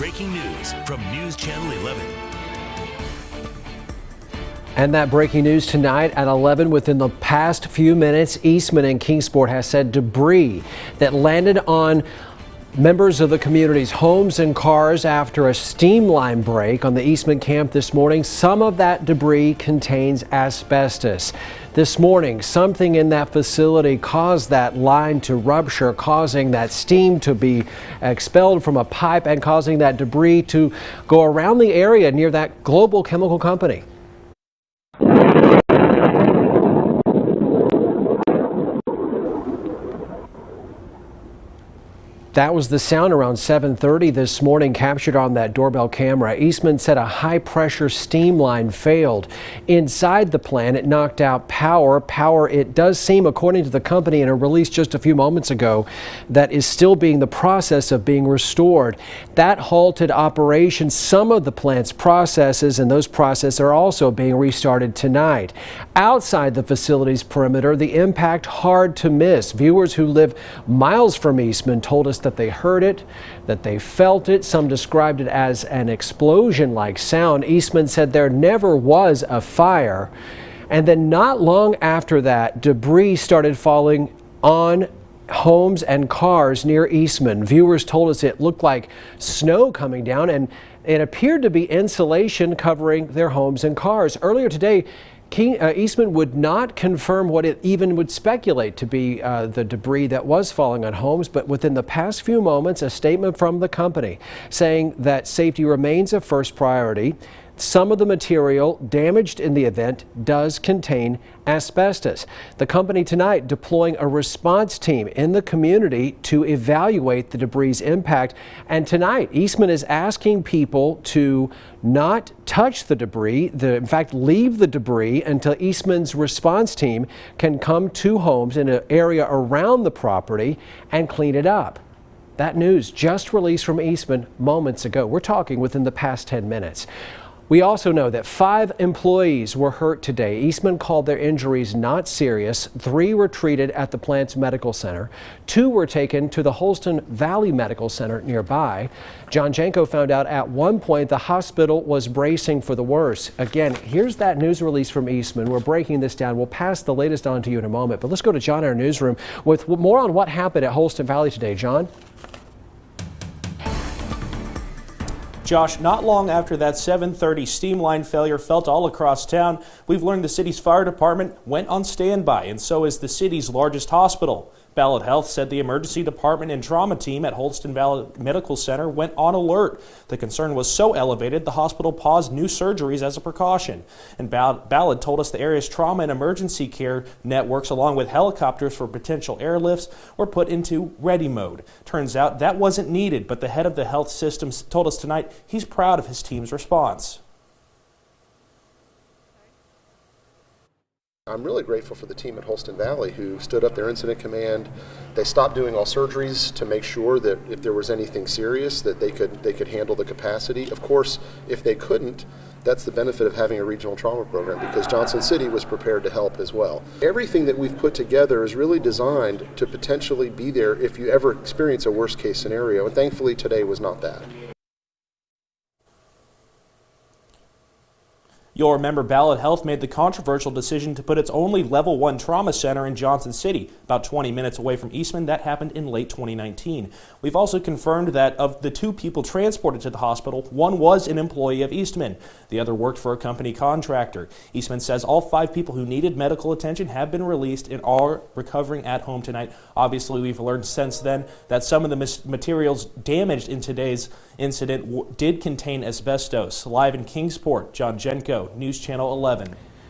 breaking news from News Channel 11. And that breaking news tonight at 11, within the past few minutes, Eastman and Kingsport has said debris that landed on members of the community's homes and cars after a steam line break on the Eastman camp this morning. Some of that debris contains asbestos. This morning, something in that facility caused that line to rupture, causing that steam to be expelled from a pipe and causing that debris to go around the area near that Global Chemical Company. That was the sound around 7:30 this morning, captured on that doorbell camera. Eastman said a high-pressure steam line failed. Inside the plant, it knocked out power. It does seem, according to the company in a release just a few moments ago, that is still being the process of being restored. That halted operation. Some of the plant's processes and those processes are also being restarted tonight. Outside the facility's perimeter, the impact hard to miss. Viewers who live miles from Eastman told us that they heard it, that they felt it. Some described it as an explosion-like sound. Eastman said there never was a fire. And then not long after that, debris started falling on homes and cars near Eastman. Viewers told us it looked like snow coming down, and it appeared to be insulation covering their homes and cars. Earlier today, Eastman would not confirm what it even would speculate to be the debris that was falling on homes, but within the past few moments, a statement from the company saying that safety remains a first priority. Some of the material damaged in the event does contain asbestos. The company tonight deploying a response team in the community to evaluate the debris impact. And tonight, Eastman is asking people to not touch the debris, in fact, leave the debris until Eastman's response team can come to homes in an area around the property and clean it up. That news just released from Eastman moments ago. We're talking within the past 10 minutes. We also know that 5 employees were hurt today. Eastman called their injuries not serious. 3 were treated at the plant's medical center. 2 were taken to the Holston Valley Medical Center nearby. John Jenko found out at one point the hospital was bracing for the worst. Again, here's that news release from Eastman. We're breaking this down. We'll pass the latest on to you in a moment. But let's go to John in our newsroom with more on what happened at Holston Valley today. John? Josh, not long after that 7:30 steam line failure felt all across town, we've learned the city's fire department went on standby, and so is the city's largest hospital. Ballard Health said the emergency department and trauma team at Holston Valley Medical Center went on alert. The concern was so elevated, the hospital paused new surgeries as a precaution. And Ballard told us the area's trauma and emergency care networks, along with helicopters for potential airlifts, were put into ready mode. Turns out that wasn't needed, but the head of the health system told us tonight he's proud of his team's response. I'm really grateful for the team at Holston Valley who stood up their incident command. They stopped doing all surgeries to make sure that if there was anything serious that they could handle the capacity. Of course, if they couldn't, that's the benefit of having a regional trauma program, because Johnson City was prepared to help as well. Everything that we've put together is really designed to potentially be there if you ever experience a worst case scenario, and thankfully today was not that. You'll remember Ballard Health made the controversial decision to put its only level 1 trauma center in Johnson City, about 20 minutes away from Eastman. That happened in late 2019. We've also confirmed that of the 2 people transported to the hospital, 1 was an employee of Eastman. The other worked for a company contractor. Eastman says all 5 people who needed medical attention have been released and are recovering at home tonight. Obviously, we've learned since then that some of the materials damaged in today's incident did contain asbestos. Live in Kingsport, John Jenko, News Channel 11.